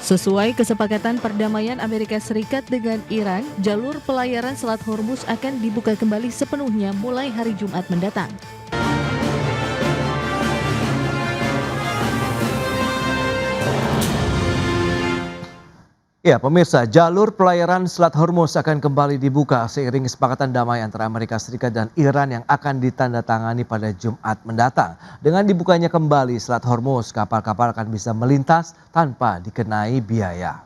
Sesuai kesepakatan perdamaian Amerika Serikat dengan Iran, jalur pelayaran Selat Hormuz akan dibuka kembali sepenuhnya mulai hari Jumat mendatang. Ya, pemirsa, jalur pelayaran Selat Hormuz akan kembali dibuka seiring kesepakatan damai antara Amerika Serikat dan Iran yang akan ditandatangani pada Jumat mendatang. Dengan dibukanya kembali Selat Hormuz, kapal-kapal akan bisa melintas tanpa dikenai biaya.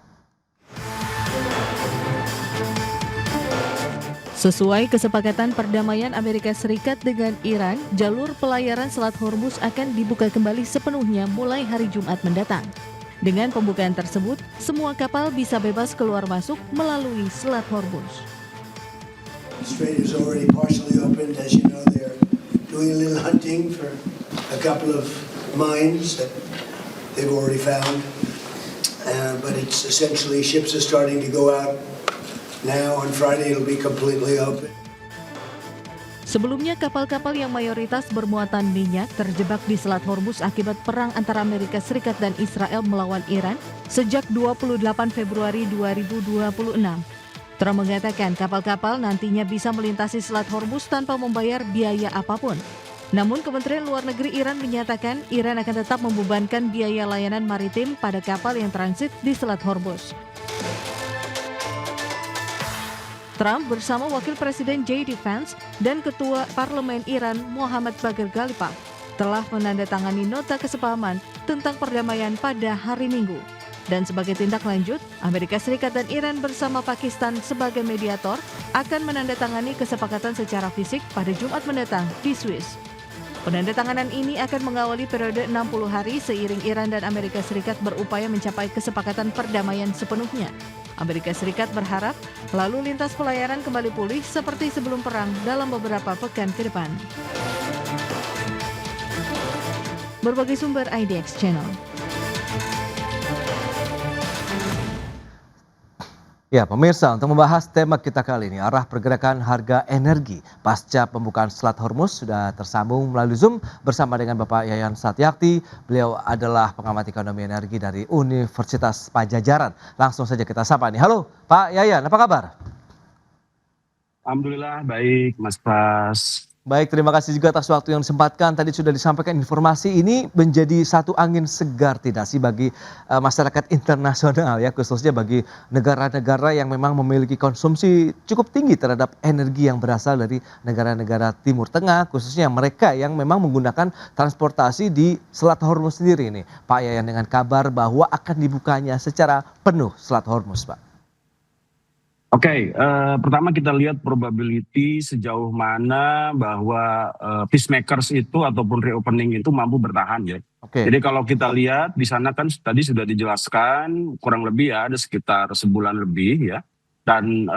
Sesuai kesepakatan perdamaian Amerika Serikat dengan Iran, jalur pelayaran Selat Hormuz akan dibuka kembali sepenuhnya mulai hari Jumat mendatang. Dengan pembukaan tersebut, semua kapal bisa bebas keluar masuk melalui Selat Hormuz. The strait is already partially opened. As you know, they're doing a little hunting for a couple of mines that they've already found. But it's essentially ships are starting to go out now. On Friday, it'll be completely open. Sebelumnya, kapal-kapal yang mayoritas bermuatan minyak terjebak di Selat Hormuz akibat perang antara Amerika Serikat dan Israel melawan Iran sejak 28 Februari 2026. Trump mengatakan kapal-kapal nantinya bisa melintasi Selat Hormuz tanpa membayar biaya apapun. Namun, Kementerian Luar Negeri Iran menyatakan Iran akan tetap membebankan biaya layanan maritim pada kapal yang transit di Selat Hormuz. Trump bersama Wakil Presiden J.D. Vance dan Ketua Parlemen Iran Mohammad Bagher Ghalibaf telah menandatangani nota kesepahaman tentang perdamaian pada hari Minggu. Dan sebagai tindak lanjut, Amerika Serikat dan Iran bersama Pakistan sebagai mediator akan menandatangani kesepakatan secara fisik pada Jumat mendatang di Swiss. Penandatanganan ini akan mengawali periode 60 hari seiring Iran dan Amerika Serikat berupaya mencapai kesepakatan perdamaian sepenuhnya. Amerika Serikat berharap lalu lintas pelayaran kembali pulih seperti sebelum perang dalam beberapa pekan ke depan. Berbagai sumber IDX Channel. Ya, pemirsa, untuk membahas tema kita kali ini, arah pergerakan harga energi pasca pembukaan Selat Hormuz sudah tersambung melalui Zoom bersama dengan Bapak Yayan Satyakti. Beliau adalah pengamat ekonomi energi dari Universitas Padjadjaran. Langsung saja kita sapa nih. Halo, Pak Yayan, apa kabar? Alhamdulillah baik, Mas Pras. Baik, terima kasih juga atas waktu yang disempatkan. Tadi sudah disampaikan informasi ini menjadi satu angin segar tidak sih bagi masyarakat internasional ya, khususnya bagi negara-negara yang memang memiliki konsumsi cukup tinggi terhadap energi yang berasal dari negara-negara Timur Tengah, khususnya mereka yang memang menggunakan transportasi di Selat Hormuz sendiri ini. Pak Yayan, dengan kabar bahwa akan dibukanya secara penuh Selat Hormuz, Pak. Oke, pertama kita lihat probability sejauh mana bahwa peacemakers itu ataupun reopening itu mampu bertahan ya. Jadi kalau kita lihat di sana kan tadi sudah dijelaskan kurang lebih ya ada sekitar sebulan lebih ya. Dan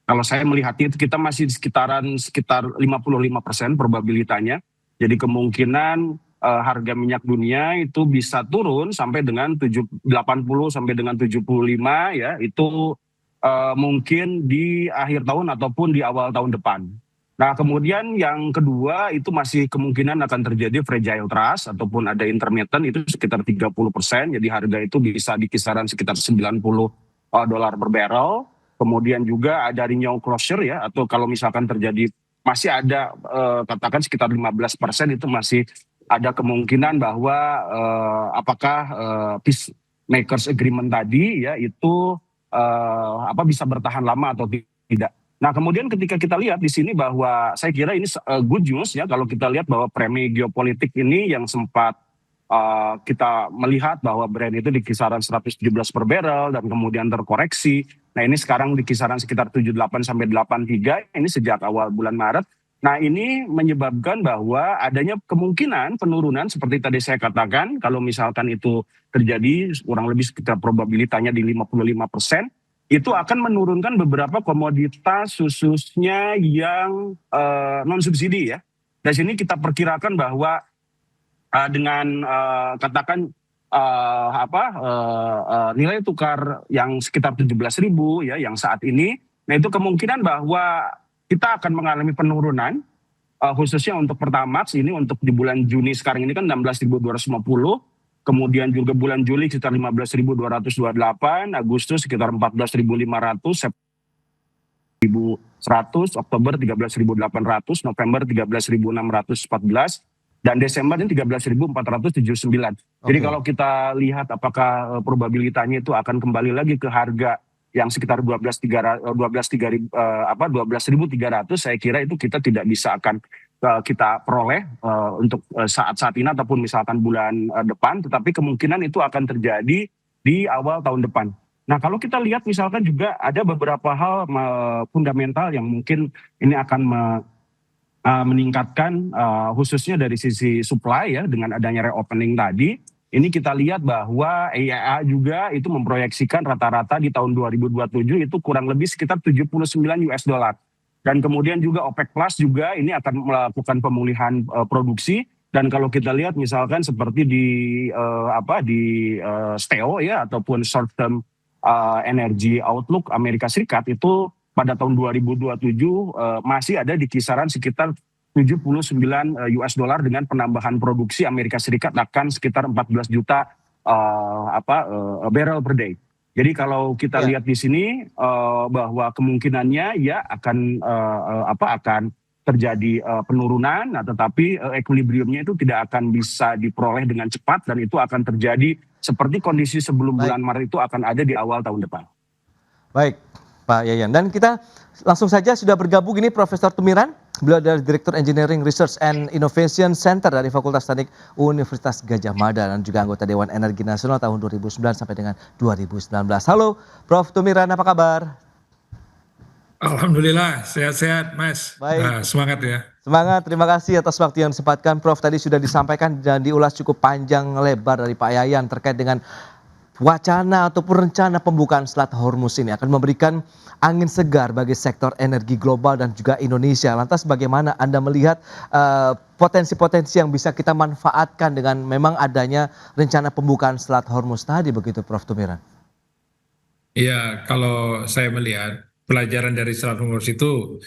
kalau saya melihatnya itu kita masih di sekitar 55% probabilitanya. Jadi kemungkinan harga minyak dunia itu bisa turun sampai dengan 80 sampai dengan 75 ya, itu mungkin di akhir tahun ataupun di awal tahun depan. Nah kemudian yang kedua itu masih kemungkinan akan terjadi fragile trust ataupun ada intermittent itu sekitar 30%. Jadi harga itu bisa di kisaran sekitar $90 per barrel. Kemudian juga ada renewal closure ya, atau kalau misalkan terjadi masih ada katakan sekitar 15% itu masih ada kemungkinan bahwa apakah peacemakers agreement tadi ya itu bisa bertahan lama atau tidak. Nah kemudian ketika kita lihat di sini bahwa saya kira ini good news ya kalau kita lihat bahwa premi geopolitik ini yang sempat kita melihat bahwa Brent itu di kisaran 117 per barrel dan kemudian terkoreksi. Nah ini sekarang di kisaran sekitar 78 sampai 83 ini sejak awal bulan Maret. Nah ini menyebabkan bahwa adanya kemungkinan penurunan seperti tadi saya katakan kalau misalkan itu terjadi kurang lebih sekitar probabilitasnya di 55%, itu akan menurunkan beberapa komoditas khususnya yang non-subsidi ya. Dari sini kita perkirakan bahwa dengan katakan nilai tukar yang sekitar 17.000 ya yang saat ini, nah itu kemungkinan bahwa kita akan mengalami penurunan khususnya untuk Pertamax ini untuk di bulan Juni sekarang ini kan 16.250. kemudian juga bulan Juli sekitar 15.228, Agustus sekitar 14.500, 1.100, Oktober 13.800, November 13.614, dan Desember ini 13.479. Jadi kalau kita lihat apakah probabilitasnya itu akan kembali lagi ke harga yang sekitar 12.300, saya kira itu kita tidak bisa akan kita peroleh untuk saat ini ataupun misalkan bulan depan, tetapi kemungkinan itu akan terjadi di awal tahun depan. Nah, kalau kita lihat misalkan juga ada beberapa hal fundamental yang mungkin ini akan meningkatkan khususnya dari sisi supply ya, dengan adanya reopening tadi. Ini kita lihat bahwa IEA juga itu memproyeksikan rata-rata di tahun 2027 itu kurang lebih sekitar 79 US dollar. Dan kemudian juga OPEC Plus juga ini akan melakukan pemulihan produksi. Dan kalau kita lihat misalkan seperti di STEO ya, ataupun short term energy outlook Amerika Serikat itu pada tahun 2027 masih ada di kisaran sekitar 79 US dollar dengan penambahan produksi Amerika Serikat akan sekitar 14 juta barrel per day. Jadi kalau kita lihat di sini bahwa kemungkinannya ya akan terjadi penurunan, nah, tetapi equilibriumnya itu tidak akan bisa diperoleh dengan cepat dan itu akan terjadi seperti kondisi sebelum bulan Maret itu akan ada di awal tahun depan. Baik, Pak Yayan. Dan kita langsung saja sudah bergabung ini Profesor Tumiran. Beliau adalah Direktur Engineering Research and Innovation Center dari Fakultas Teknik Universitas Gadjah Mada dan juga anggota Dewan Energi Nasional tahun 2009 sampai dengan 2019. Halo Prof. Tumiran, apa kabar? Alhamdulillah, sehat-sehat Mas. Baik. Semangat ya. Semangat, terima kasih atas waktu yang disempatkan Prof. Tadi sudah disampaikan dan diulas cukup panjang lebar dari Pak Yayan terkait dengan wacana ataupun rencana pembukaan Selat Hormuz ini akan memberikan angin segar bagi sektor energi global dan juga Indonesia. Lantas bagaimana Anda melihat potensi-potensi yang bisa kita manfaatkan dengan memang adanya rencana pembukaan Selat Hormuz tadi begitu Prof. Tumiran? Iya, kalau saya melihat pelajaran dari Selat Hormuz itu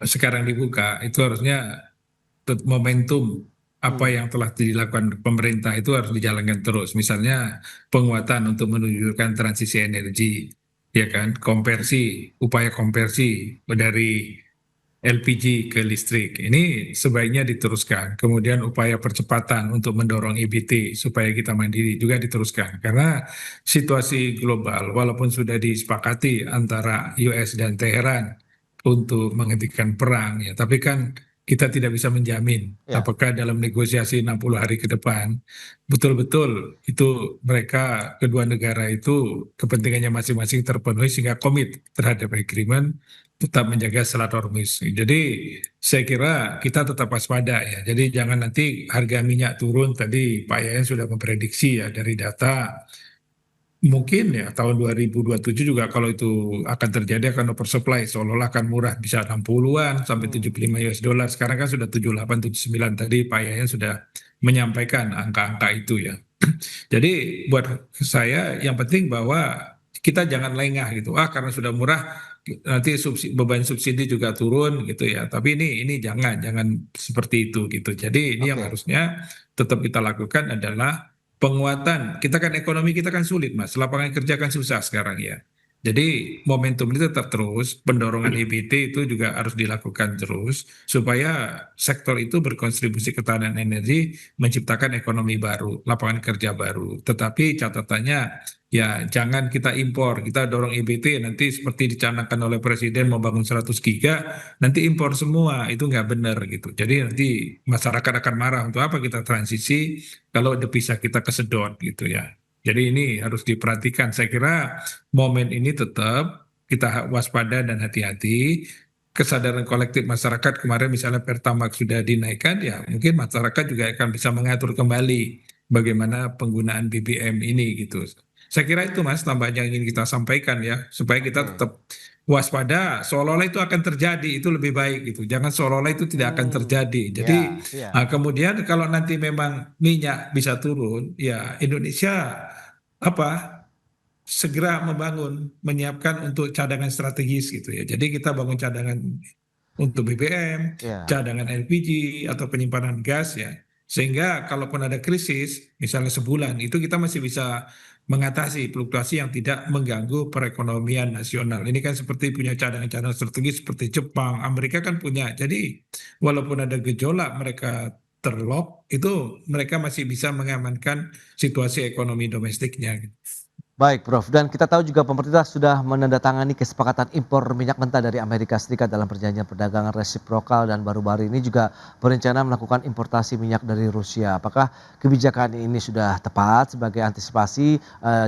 sekarang dibuka, itu harusnya momentum apa yang telah dilakukan pemerintah itu harus dijalankan terus. Misalnya penguatan untuk menunjukkan transisi energi, ya kan, upaya konversi dari LPG ke listrik. Ini sebaiknya diteruskan. Kemudian upaya percepatan untuk mendorong EBT supaya kita mandiri juga diteruskan. Karena situasi global walaupun sudah disepakati antara US dan Teheran untuk menghentikan perang ya, tapi kan kita tidak bisa menjamin apakah dalam negosiasi 60 hari ke depan betul-betul itu mereka kedua negara itu kepentingannya masing-masing terpenuhi sehingga komit terhadap agreement tetap menjaga Selat Hormuz. Jadi saya kira kita tetap waspada ya. Jadi jangan nanti harga minyak turun. Tadi Pak Yayan sudah memprediksi ya dari data mungkin ya tahun 2027 juga kalau itu akan terjadi akan oversupply seolah-olah akan murah bisa 60-an sampai 75 US dollar. Sekarang kan sudah 78 79 tadi Pak Yayan sudah menyampaikan angka-angka itu ya. Jadi buat saya yang penting bahwa kita jangan lengah gitu. Karena sudah murah nanti beban subsidi juga turun gitu ya. Tapi ini jangan seperti itu gitu. Jadi ini yang harusnya tetap kita lakukan adalah penguatan. Kita kan ekonomi kita kan sulit Mas. Lapangan kerja kan susah sekarang ya. Jadi momentum ini tetap terus, pendorogan EBT itu juga harus dilakukan terus supaya sektor itu berkontribusi ketahanan energi, menciptakan ekonomi baru, lapangan kerja baru. Tetapi catatannya ya jangan kita impor, kita dorong EBT nanti seperti dicanangkan oleh Presiden membangun 100 giga, nanti impor semua, itu nggak benar gitu. Jadi nanti masyarakat akan marah untuk apa kita transisi kalau devisa kita kesedot gitu ya. Jadi ini harus diperhatikan. Saya kira momen ini tetap kita waspada dan hati-hati. Kesadaran kolektif masyarakat kemarin misalnya Pertamax sudah dinaikkan, ya mungkin masyarakat juga akan bisa mengatur kembali bagaimana penggunaan BBM ini gitu. Saya kira itu Mas tambahan yang ingin kita sampaikan ya, supaya kita tetap waspada. Seolah-olah itu akan terjadi, itu lebih baik gitu. Jangan seolah-olah itu tidak akan terjadi. Jadi kemudian kalau nanti memang minyak bisa turun, ya Indonesia segera menyiapkan untuk cadangan strategis gitu ya. Jadi kita bangun cadangan untuk BBM, cadangan LPG atau penyimpanan gas ya. Sehingga kalaupun ada krisis, misalnya sebulan, itu kita masih bisa mengatasi fluktuasi yang tidak mengganggu perekonomian nasional. Ini kan seperti punya cadangan-cadangan strategis seperti Jepang, Amerika kan punya. Jadi walaupun ada gejolak mereka terlock, itu mereka masih bisa mengamankan situasi ekonomi domestiknya. Baik, Prof. Dan kita tahu juga pemerintah sudah menandatangani kesepakatan impor minyak mentah dari Amerika Serikat dalam perjanjian perdagangan resiprokal dan baru-baru ini juga berencana melakukan importasi minyak dari Rusia. Apakah kebijakan ini sudah tepat sebagai antisipasi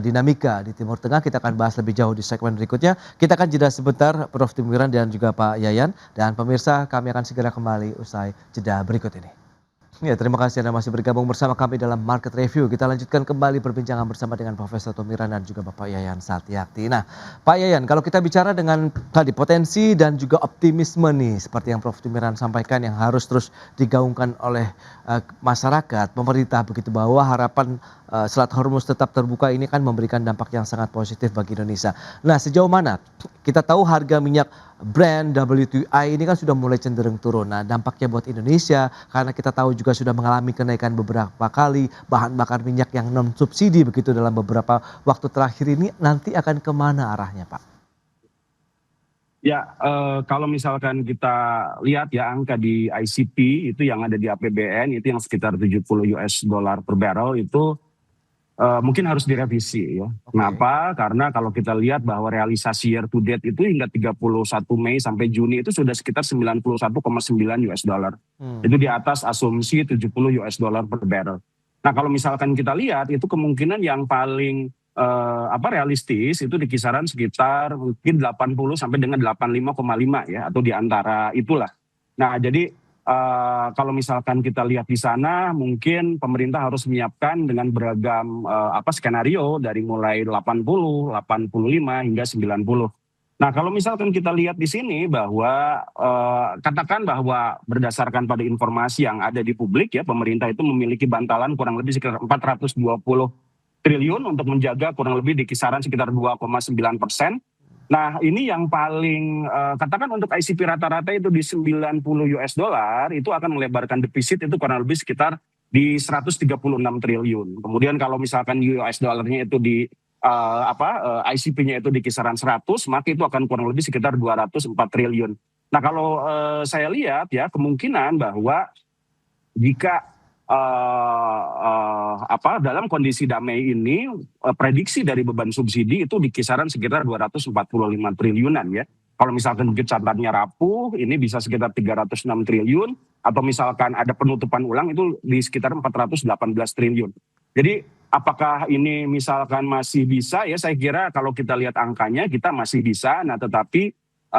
dinamika di Timur Tengah? Kita akan bahas lebih jauh di segmen berikutnya. Kita akan jeda sebentar, Prof. Timiran dan juga Pak Yayan. Dan pemirsa, kami akan segera kembali usai jeda berikut ini. Ya, terima kasih Anda masih bergabung bersama kami dalam Market Review. Kita lanjutkan kembali perbincangan bersama dengan Profesor Tumiran dan juga Bapak Yayan Satyakti. Nah, Pak Yayan, kalau kita bicara dengan tadi potensi dan juga optimisme nih, seperti yang Prof Tumiran sampaikan yang harus terus digaungkan oleh masyarakat, pemerintah begitu, bahwa harapan Selat Hormuz tetap terbuka ini kan memberikan dampak yang sangat positif bagi Indonesia. Nah, sejauh mana kita tahu harga minyak Brent WTI ini kan sudah mulai cenderung turun. Nah, dampaknya buat Indonesia karena kita tahu juga sudah mengalami kenaikan beberapa kali bahan bakar minyak yang non subsidi begitu dalam beberapa waktu terakhir ini, nanti akan kemana arahnya, Pak? Ya, kalau misalkan kita lihat ya angka di ICP itu yang ada di APBN itu yang sekitar $70 per barrel itu mungkin harus direvisi ya. Kenapa? Karena kalau kita lihat bahwa realisasi year to date itu hingga 31 Mei sampai Juni itu sudah sekitar $91,9. Itu di atas asumsi $70 per barrel. Nah, kalau misalkan kita lihat itu kemungkinan yang paling realistis itu di kisaran sekitar mungkin 80 sampai dengan 85,5 ya, atau di antara itulah. Nah, jadi kalau misalkan kita lihat di sana mungkin pemerintah harus menyiapkan dengan beragam skenario dari mulai 80, 85 hingga 90. Nah, kalau misalkan kita lihat di sini bahwa katakan bahwa berdasarkan pada informasi yang ada di publik ya, pemerintah itu memiliki bantalan kurang lebih sekitar 420 triliun untuk menjaga kurang lebih di kisaran sekitar 2,9%. Nah, ini yang paling katakan untuk ICP rata-rata itu di $90 itu akan melebarkan defisit itu kurang lebih sekitar di 136 triliun. Kemudian kalau misalkan US dollarnya itu di ICP-nya itu di kisaran 100, maka itu akan kurang lebih sekitar 204 triliun. Nah, kalau saya lihat ya kemungkinan bahwa jika dalam kondisi damai ini prediksi dari beban subsidi itu di kisaran sekitar 245 triliunan ya. Kalau misalkan catatannya rapuh ini bisa sekitar 306 triliun atau misalkan ada penutupan ulang itu di sekitar 418 triliun. Jadi apakah ini misalkan masih bisa ya, saya kira kalau kita lihat angkanya kita masih bisa. Nah, tetapi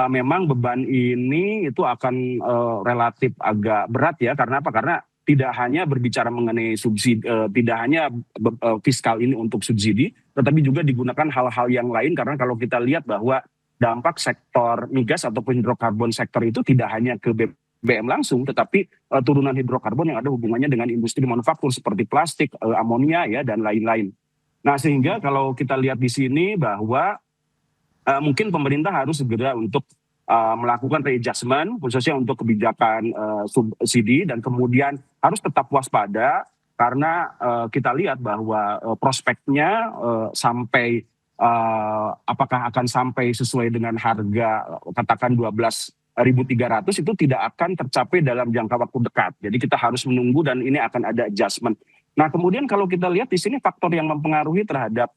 memang beban ini itu akan relatif agak berat ya. Karena apa? Karena tidak hanya berbicara mengenai subsidi, tidak hanya fiskal ini untuk subsidi, tetapi juga digunakan hal-hal yang lain. Karena kalau kita lihat bahwa dampak sektor migas ataupun hidrokarbon sektor itu tidak hanya ke BBM langsung, tetapi turunan hidrokarbon yang ada hubungannya dengan industri manufaktur seperti plastik, amonia ya dan lain-lain. Nah, sehingga kalau kita lihat di sini bahwa mungkin pemerintah harus segera untuk melakukan readjustment khususnya untuk kebijakan subsidi, dan kemudian harus tetap waspada karena kita lihat bahwa prospeknya sampai apakah akan sampai sesuai dengan harga katakan 12.300 itu tidak akan tercapai dalam jangka waktu dekat. Jadi kita harus menunggu dan ini akan ada adjustment. Nah, kemudian kalau kita lihat di sini faktor yang mempengaruhi terhadap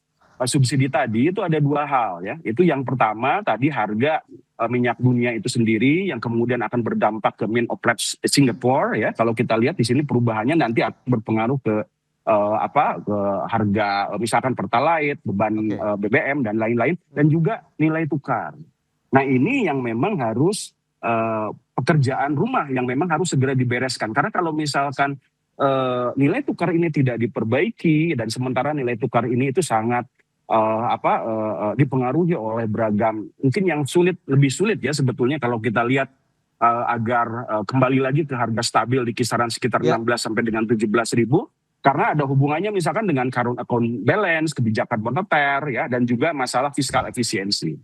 subsidi tadi itu ada dua hal ya. Itu yang pertama tadi harga minyak dunia itu sendiri yang kemudian akan berdampak ke Min Operates Singapore ya. Kalau kita lihat di sini perubahannya nanti akan berpengaruh ke ke harga misalkan Pertalite, beban BBM dan lain-lain, dan juga nilai tukar. Nah, ini yang memang harus pekerjaan rumah yang memang harus segera dibereskan. Karena kalau misalkan nilai tukar ini tidak diperbaiki dan sementara nilai tukar ini itu sangat dipengaruhi oleh beragam mungkin yang lebih sulit ya sebetulnya kalau kita lihat agar kembali lagi ke harga stabil di kisaran sekitar 16 sampai dengan 17.000 karena ada hubungannya misalkan dengan current account balance, kebijakan moneter ya, dan juga masalah fiskal efisiensi.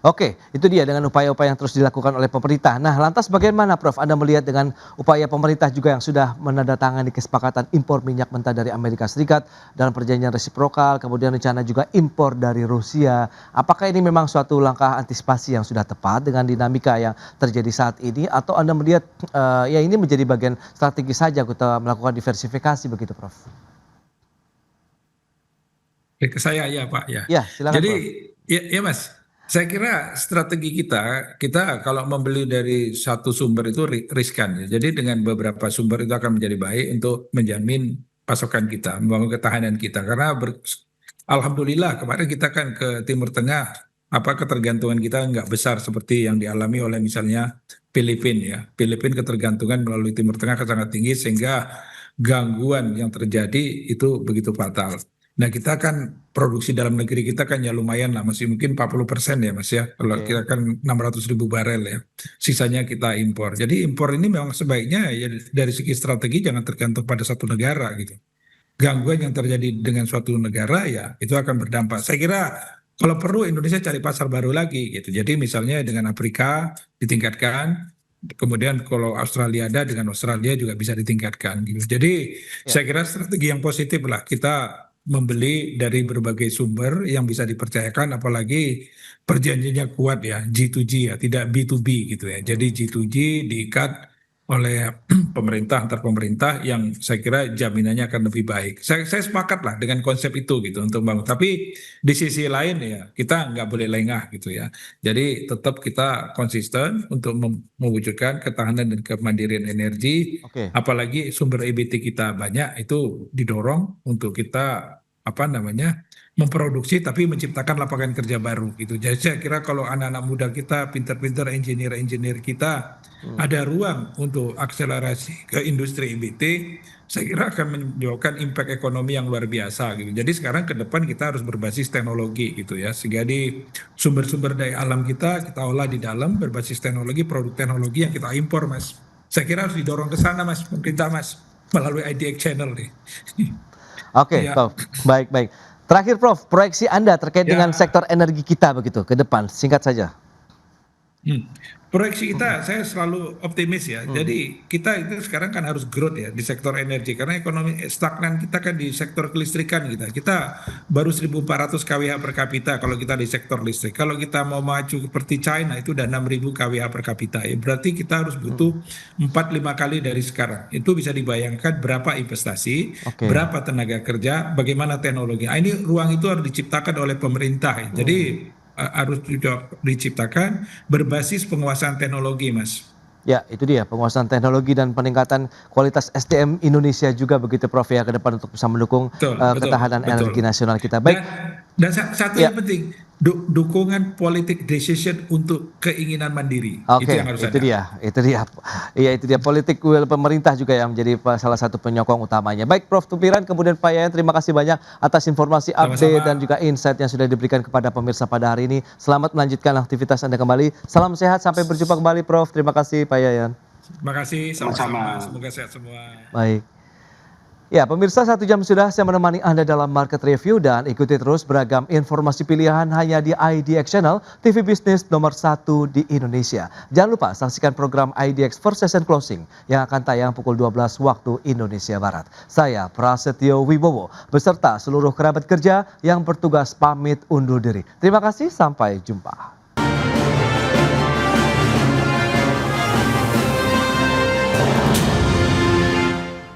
Oke, itu dia dengan upaya-upaya yang terus dilakukan oleh pemerintah. Nah, lantas bagaimana Prof? Anda melihat dengan upaya pemerintah juga yang sudah menandatangani kesepakatan impor minyak mentah dari Amerika Serikat dalam perjanjian resiprokal, kemudian rencana juga impor dari Rusia. Apakah ini memang suatu langkah antisipasi yang sudah tepat dengan dinamika yang terjadi saat ini, atau Anda melihat ya ini menjadi bagian strategi saja kita melakukan diversifikasi begitu, Prof? Ke saya ya Pak ya. Ya, silakan Jadi Prof. ya Mas, saya kira strategi kita kalau membeli dari satu sumber itu riskan ya. Jadi dengan beberapa sumber itu akan menjadi baik untuk menjamin pasokan kita, membangun ketahanan kita. Karena alhamdulillah kemarin kita kan ke Timur Tengah, ketergantungan kita nggak besar seperti yang dialami oleh misalnya Filipina ya. Filipina ketergantungan melalui Timur Tengah sangat tinggi sehingga gangguan yang terjadi itu begitu fatal. Nah kita kan produksi dalam negeri kita kan ya lumayan lah, masih mungkin 40% ya Mas ya. Kalau Oke. kita kan 600.000 barel ya, sisanya kita impor. Jadi impor ini memang sebaiknya ya dari segi strategi jangan tergantung pada satu negara gitu. Gangguan yang terjadi dengan suatu negara ya itu akan berdampak. Saya kira kalau perlu Indonesia cari pasar baru lagi gitu. Jadi misalnya dengan Afrika ditingkatkan, kemudian kalau Australia ada dengan Australia juga bisa ditingkatkan gitu. Jadi Ya. saya kira strategi yang positif lah kita membeli dari berbagai sumber yang bisa dipercayakan, apalagi perjanjiannya kuat ya, G2G ya, tidak B2B gitu ya. Jadi G2G diikat oleh pemerintah antar pemerintah yang saya kira jaminannya akan lebih baik. Saya sepakat lah dengan konsep itu gitu untuk bangun. Tapi di sisi lain ya kita nggak boleh lengah gitu ya. Jadi tetap kita konsisten untuk mewujudkan ketahanan dan kemandirian energi. Oke. Apalagi sumber EBT kita banyak, itu didorong untuk kita memproduksi tapi menciptakan lapangan kerja baru gitu. Jadi saya kira kalau anak-anak muda kita, pintar-pintar engineer-engineer kita ada ruang untuk akselerasi ke industri EBT, saya kira akan menyebabkan impact ekonomi yang luar biasa gitu. Jadi sekarang ke depan kita harus berbasis teknologi gitu ya. Sehingga di sumber-sumber daya alam kita olah di dalam berbasis teknologi, produk teknologi yang kita impor Mas. Saya kira harus didorong ke sana Mas, pemerintah Mas, melalui IDX Channel nih. Oke, Ya. Prof. Baik. Terakhir Prof, proyeksi Anda terkait dengan Ya. sektor energi kita begitu ke depan, singkat saja. Proyeksi kita, saya selalu optimis ya. Jadi kita itu sekarang kan harus growth ya di sektor energi karena ekonomi stagnan kita kan di sektor kelistrikan kita. Kita baru 1.400 kWh per kapita kalau kita di sektor listrik. Kalau kita mau maju seperti China itu udah 6.000 kWh per kapita. Ya, berarti kita harus butuh 4-5 kali dari sekarang. Itu bisa dibayangkan berapa investasi, Oke. berapa tenaga kerja, bagaimana teknologi. Nah, ini ruang itu harus diciptakan oleh pemerintah. Ya. Jadi harus juga diciptakan berbasis penguasaan teknologi, Mas. Ya, itu dia penguasaan teknologi dan peningkatan kualitas SDM Indonesia juga begitu Prof ya ke depan untuk bisa mendukung ketahanan energi nasional kita. Baik. Dan satu Ya. yang penting, dukungan politik decision untuk keinginan mandiri. Oke, Itu yang harus ada. itu dia. Iya, itu dia politik will pemerintah juga yang menjadi salah satu penyokong utamanya. Baik, Prof Tupiran, kemudian Pak Yayan, terima kasih banyak atas informasi update Sama-sama. dan juga insight yang sudah diberikan kepada pemirsa pada hari ini. Selamat melanjutkan aktivitas Anda kembali. Salam sehat, sampai berjumpa kembali Prof. Terima kasih Pak Yayan. Terima kasih, sama-sama. Semoga sehat semua. Baik. Ya, pemirsa, 1 jam sudah saya menemani Anda dalam Market Review dan ikuti terus beragam informasi pilihan hanya di IDX Channel, TV bisnis nomor 1 di Indonesia. Jangan lupa saksikan program IDX First Session Closing yang akan tayang pukul 12 waktu Indonesia Barat. Saya Prasetyo Wibowo beserta seluruh kerabat kerja yang bertugas pamit undur diri. Terima kasih, sampai jumpa.